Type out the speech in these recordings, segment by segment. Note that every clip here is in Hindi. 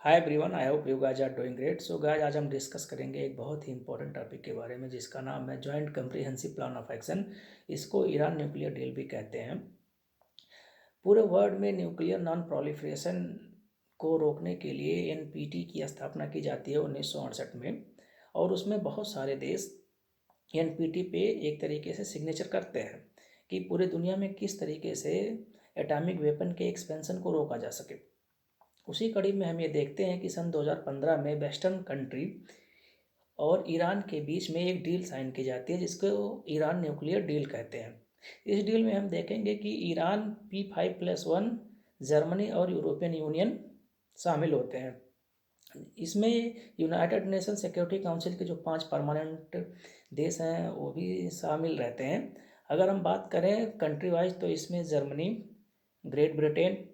Hi everyone, I hope you guys are doing great. So guys, आज हम डिस्कस करेंगे एक बहुत ही इंपॉर्टेंट टॉपिक के बारे में जिसका नाम है joint comprehensive plan of action. इसको ईरान न्यूक्लियर डील भी कहते हैं। पूरे वर्ल्ड में न्यूक्लियर नॉन प्रोलिफरेशन को रोकने के लिए एनपीटी की स्थापना की जाती है 1968 में, और उसमें बहुत सारे देश एनपीटी पे एक तरीके से सिग्नेचर करते हैं कि पूरे दुनिया में किस तरीके से एटॉमिक वेपन के एक्सपेंशन को रोका जा सके। उसी कड़ी में हम ये देखते हैं कि सन 2015 में वेस्टर्न कंट्री और ईरान के बीच में एक डील साइन की जाती है जिसको ईरान न्यूक्लियर डील कहते हैं। इस डील में हम देखेंगे कि ईरान P5+1, जर्मनी और यूरोपियन यूनियन शामिल होते हैं। इसमें यूनाइटेड नेशन सिक्योरिटी काउंसिल के जो 5 परमानेंट देश हैं वो भी शामिल रहते हैं। अगर हम बात करें कंट्री वाइज तो इसमें जर्मनी, ग्रेट ब्रिटेन,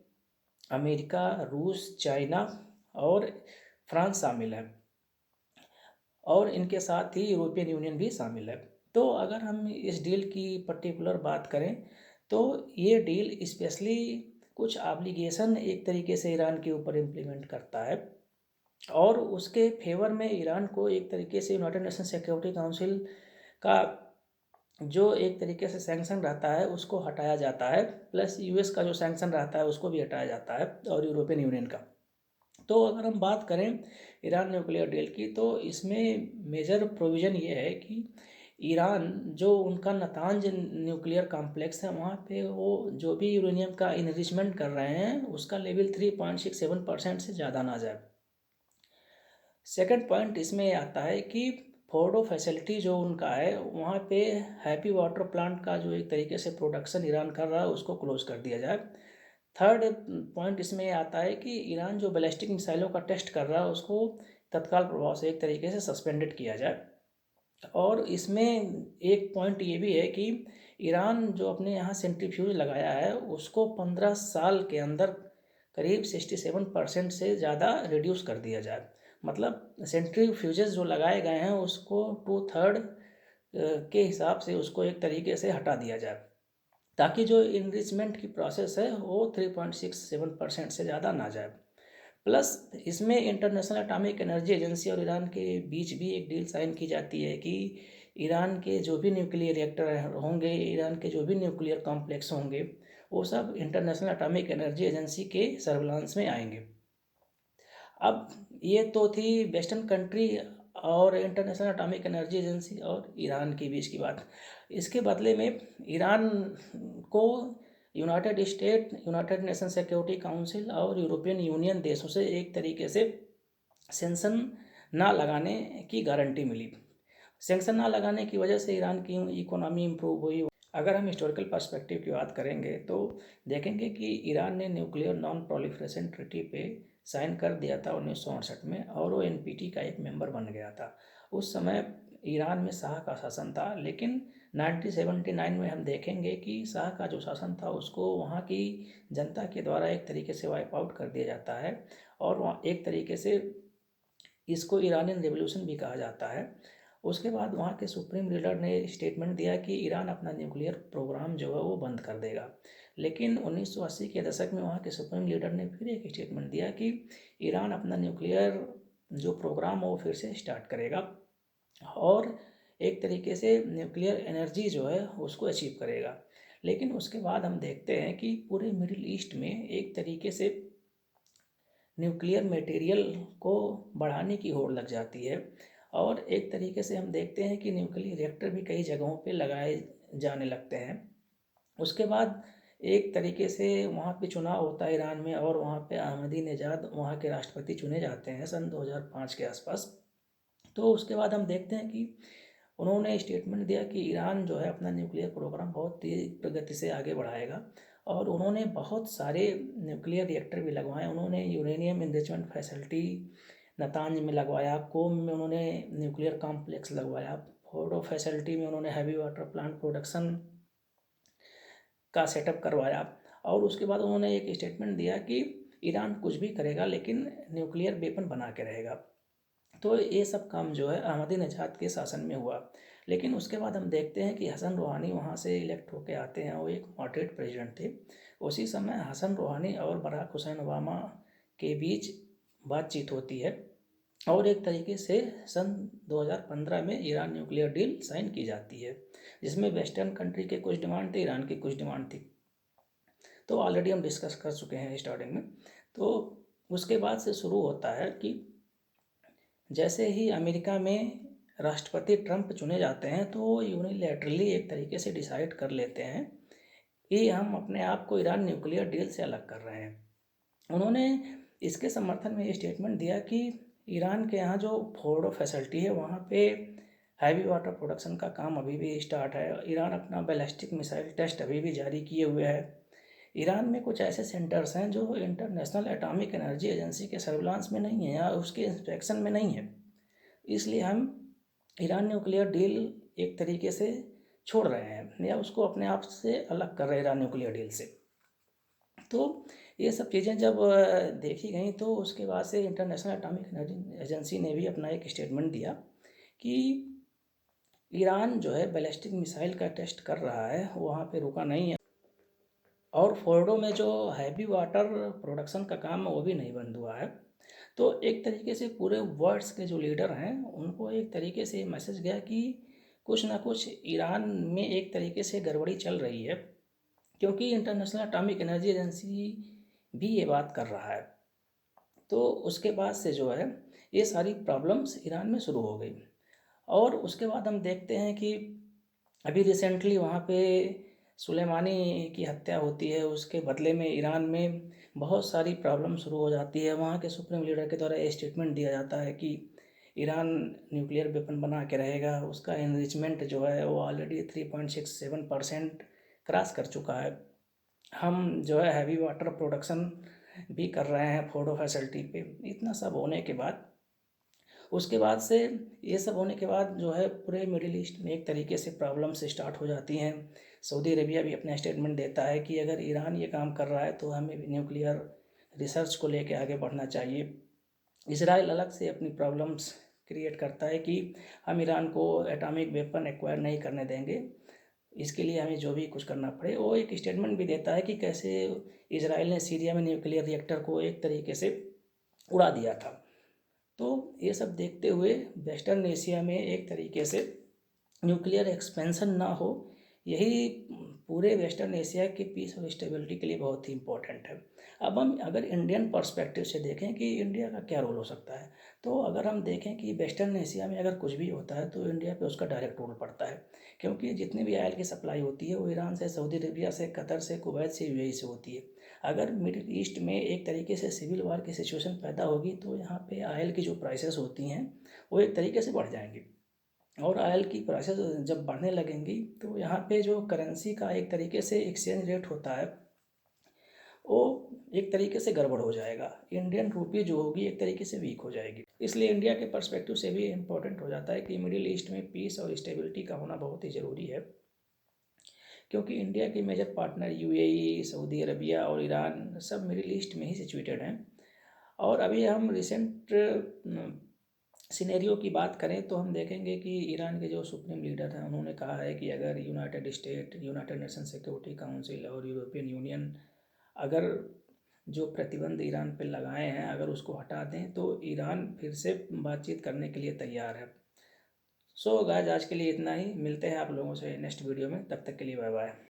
अमेरिका, रूस, चाइना और फ्रांस शामिल है, और इनके साथ ही यूरोपियन यूनियन भी शामिल है। तो अगर हम इस डील की पर्टिकुलर बात करें तो ये डील स्पेशली कुछ ऑब्लिगेशन एक तरीके से ईरान के ऊपर इम्प्लीमेंट करता है, और उसके फेवर में ईरान को एक तरीके से यूनाइटेड नेशन सिक्योरिटी काउंसिल का जो एक तरीके से सैंक्शन रहता है उसको हटाया जाता है, प्लस यूएस का जो सैंक्शन रहता है उसको भी हटाया जाता है, और यूरोपियन यूनियन का। तो अगर हम बात करें ईरान न्यूक्लियर डील की तो इसमें मेजर प्रोविज़न ये है कि ईरान जो उनका नतांज न्यूक्लियर कॉम्प्लेक्स है वहाँ पे वो जो भी यूरेनियम का इनरिचमेंट कर रहे हैं उसका लेवल 3.67% से ज़्यादा ना जाए। सेकंड पॉइंट इसमें आता है कि फोर्डो फैसिलिटी जो उनका है वहाँ पे हैप्पी वाटर प्लांट का जो एक तरीके से प्रोडक्शन ईरान कर रहा है उसको क्लोज कर दिया जाए। थर्ड पॉइंट इसमें आता है कि ईरान जो बैलिस्टिक मिसाइलों का टेस्ट कर रहा है उसको तत्काल प्रभाव से एक तरीके से सस्पेंडेड किया जाए। और इसमें एक पॉइंट ये भी है कि ईरान जो अपने यहाँ सेंट्रीफ्यूज लगाया है उसको 15 साल के अंदर करीब 67% से ज़्यादा रिड्यूस कर दिया जाए। मतलब सेंट्रीफ्यूजेस जो लगाए गए हैं उसको 2/3 के हिसाब से उसको एक तरीके से हटा दिया जाए, ताकि जो इनरिचमेंट की प्रोसेस है वो 3.67% से ज़्यादा ना जाए। प्लस इसमें इंटरनेशनल एटॉमिक एनर्जी एजेंसी और ईरान के बीच भी एक डील साइन की जाती है कि ईरान के जो भी न्यूक्लियर रिएक्टर होंगे, ईरान के जो भी न्यूक्लियर कॉम्प्लेक्स होंगे, वो सब इंटरनेशनल एटॉमिक एनर्जी एजेंसी के सर्विलांस में आएंगे। अब ये तो थी वेस्टर्न कंट्री और इंटरनेशनल एटॉमिक एनर्जी एजेंसी और ईरान के बीच की बात। इसके बदले में ईरान को United state, United nation security council और यूरोपियन यूनियन देशों से एक तरीके से सेंक्शन ना लगाने की गारंटी मिली। सेंक्शन ना लगाने की वजह से ईरान की इकोनॉमी इम्प्रूव हुई। अगर हम हिस्टोरिकल पर्सपेक्टिव की बात करेंगे तो देखेंगे कि ईरान ने न्यूक्लियर नॉन प्रोलिफरेशन ट्रीटी पे साइन कर दिया था 1968 में, और वो एनपीटी का एक मेंबर बन गया था। उस समय ईरान में शाह का शासन था, लेकिन 1979 में हम देखेंगे कि शाह का जो शासन था उसको वहाँ की जनता के द्वारा एक तरीके से वाइप आउट कर दिया जाता है, और वहाँ एक तरीके से इसको ईरानियन रेवोल्यूशन भी कहा जाता है। उसके बाद वहाँ के सुप्रीम लीडर ने स्टेटमेंट दिया कि ईरान अपना न्यूक्लियर प्रोग्राम जो है वो बंद कर देगा। लेकिन 1980 के दशक में वहाँ के सुप्रीम लीडर ने फिर एक स्टेटमेंट दिया कि ईरान अपना न्यूक्लियर जो प्रोग्राम है वो फिर से स्टार्ट करेगा और एक तरीके से न्यूक्लियर एनर्जी जो है उसको अचीव करेगा। लेकिन उसके बाद हम देखते हैं कि पूरे मिडिल ईस्ट में एक तरीके से न्यूक्लियर मटेरियल को बढ़ाने की होड़ लग जाती है, और एक तरीके से हम देखते हैं कि न्यूक्लियर रिएक्टर भी कई जगहों पे लगाए जाने लगते हैं। उसके बाद एक तरीके से वहाँ पे चुनाव होता है ईरान में, और वहाँ पे अहमदीनेजाद वहाँ के राष्ट्रपति चुने जाते हैं सन 2005 के आसपास। तो उसके बाद हम देखते हैं कि उन्होंने स्टेटमेंट दिया कि ईरान जो है अपना न्यूक्लियर प्रोग्राम बहुत तेज प्रगति से आगे बढ़ाएगा, और उन्होंने बहुत सारे न्यूक्लियर रिएक्टर भी लगवाए। उन्होंने यूरेनियम इनरिचमेंट फैसिलिटी नतांज में लगवाया, कोम में उन्होंने न्यूक्लियर कॉम्प्लेक्स लगवाया, फोर्डो फैसिलिटी में उन्होंने हैवी वाटर प्लांट प्रोडक्शन का सेटअप करवाया, और उसके बाद उन्होंने एक स्टेटमेंट दिया कि ईरान कुछ भी करेगा लेकिन न्यूक्लियर वेपन बना के रहेगा। तो ये सब काम जो है अहमदीनेजाद के शासन में हुआ। लेकिन उसके बाद हम देखते हैं कि हसन रूहानी वहाँ से इलेक्ट होके आते हैं, वो एक मॉडरेट प्रेसिडेंट थे। उसी समय हसन रूहानी और बराक हुसैन ओबामा के बीच बातचीत होती है और एक तरीके से सन 2015 में ईरान न्यूक्लियर डील साइन की जाती है, जिसमें वेस्टर्न कंट्री के कुछ डिमांड थे, ईरान की कुछ डिमांड थी। तो ऑलरेडी हम डिस्कस कर चुके हैं स्टार्टिंग में। तो उसके बाद से शुरू होता है कि जैसे ही अमेरिका में राष्ट्रपति ट्रंप चुने जाते हैं तो वो यूनिलैटरली एक तरीके से डिसाइड कर लेते हैं कि हम अपने आप को ईरान न्यूक्लियर डील से अलग कर रहे हैं। उन्होंने इसके समर्थन में ये स्टेटमेंट दिया कि ईरान के यहाँ जो फोर्डो फैसिलिटी है वहाँ पे हैवी वाटर प्रोडक्शन का काम अभी भी स्टार्ट है। ईरान अपना बैलिस्टिक मिसाइल टेस्ट अभी भी जारी किए हुए है। ईरान में कुछ ऐसे सेंटर्स हैं जो इंटरनेशनल एटॉमिक एनर्जी एजेंसी के सर्विलांस में नहीं है या उसके इंस्पेक्शन में नहीं है, इसलिए हम ईरान न्यूक्लियर डील एक तरीके से छोड़ रहे हैं या उसको अपने आप से अलग कर रहे हैं ईरान न्यूक्लियर डील से। तो ये सब चीज़ें जब देखी गई तो उसके बाद से इंटरनेशनल एटॉमिक एनर्जी एजेंसी ने भी अपना एक स्टेटमेंट दिया कि ईरान जो है बैलिस्टिक मिसाइल का टेस्ट कर रहा है, वहाँ पे रुका नहीं है और फोर्डो में जो हैवी वाटर प्रोडक्शन का काम है वो भी नहीं बंद हुआ है। तो एक तरीके से पूरे वर्ल्ड्स के जो लीडर हैं उनको एक तरीके से मैसेज गया कि कुछ ना कुछ ईरान में एक तरीके से गड़बड़ी चल रही है, क्योंकि इंटरनेशनल एटॉमिक एनर्जी एजेंसी भी ये बात कर रहा है। तो उसके बाद से जो है ये सारी प्रॉब्लम्स ईरान में शुरू हो गई और उसके बाद हम देखते हैं कि अभी रिसेंटली वहाँ पे सुलेमानी की हत्या होती है, उसके बदले में ईरान में बहुत सारी प्रॉब्लम शुरू हो जाती है। वहाँ के सुप्रीम लीडर के द्वारा ये स्टेटमेंट दिया जाता है कि ईरान न्यूक्लियर वेपन बना के रहेगा, उसका एनरिचमेंट जो है वो ऑलरेडी 3.67% क्रॉस कर चुका है। हम जो है हैवी वाटर प्रोडक्शन भी कर रहे हैं फोर्डो फैसिलिटी पे। इतना सब होने के बाद उसके बाद से ये सब होने के बाद जो है पूरे मिडिल ईस्ट में एक तरीके से प्रॉब्लम्स स्टार्ट हो जाती हैं। सऊदी अरेबिया भी अपना स्टेटमेंट देता है कि अगर ईरान ये काम कर रहा है तो हमें भी न्यूक्लियर रिसर्च को लेके आगे बढ़ना चाहिए। इसराइल अलग से अपनी प्रॉब्लम्स क्रिएट करता है कि हम ईरान को एटॉमिक वेपन एक्वायर नहीं करने देंगे, इसके लिए हमें जो भी कुछ करना पड़े। वो एक स्टेटमेंट भी देता है कि कैसे इसराइल ने सीरिया में न्यूक्लियर रिएक्टर को एक तरीके से उड़ा दिया था। तो ये सब देखते हुए वेस्टर्न एशिया में एक तरीके से न्यूक्लियर एक्सपेंशन ना हो, यही पूरे वेस्टर्न एशिया के पीस और स्टेबिलिटी के लिए बहुत ही इम्पोर्टेंट है। अब हम अगर इंडियन पर्सपेक्टिव से देखें कि इंडिया का क्या रोल हो सकता है, तो अगर हम देखें कि वेस्टर्न एशिया में अगर कुछ भी होता है तो इंडिया पे उसका डायरेक्ट रोल पड़ता है, क्योंकि जितनी भी ऑयल की सप्लाई होती है वो ईरान से, सऊदी अरेबिया से, कतर से, कुवैत से, यूएई से होती है। अगर मिडिल ईस्ट में एक तरीके से सिविल वार की सिचुएशन पैदा होगी तो यहाँ पे ऑयल की जो प्राइसेस होती हैं वो एक तरीके से बढ़ जाएंगी और ऑयल की प्राइसेस जब बढ़ने लगेंगी तो यहाँ पे जो करेंसी का एक तरीके से एक्सचेंज रेट होता है वो एक तरीके से गड़बड़ हो जाएगा। इंडियन रूपी जो होगी एक तरीके से वीक हो जाएगी। इसलिए इंडिया के पर्सपेक्टिव से भी इम्पोर्टेंट हो जाता है कि मिडिल ईस्ट में पीस और स्टेबिलिटी का होना बहुत ही ज़रूरी है, क्योंकि इंडिया के major partner UAE, Saudi Arabia और ईरान सब मिडिल ईस्ट में ही सिचुएटेड हैं। और अभी हम रिसेंट सिनेरियो की बात करें तो हम देखेंगे कि ईरान के जो सुप्रीम लीडर हैं उन्होंने कहा है कि अगर United state, United nation security council और यूरोपियन यूनियन अगर जो प्रतिबंध ईरान पर लगाए हैं अगर उसको हटा दें तो ईरान फिर से बातचीत करने के लिए तैयार है। सो गाइस, आज के लिए इतना ही। मिलते हैं आप लोगों से नेक्स्ट वीडियो में, तब तक के लिए बाय बाय।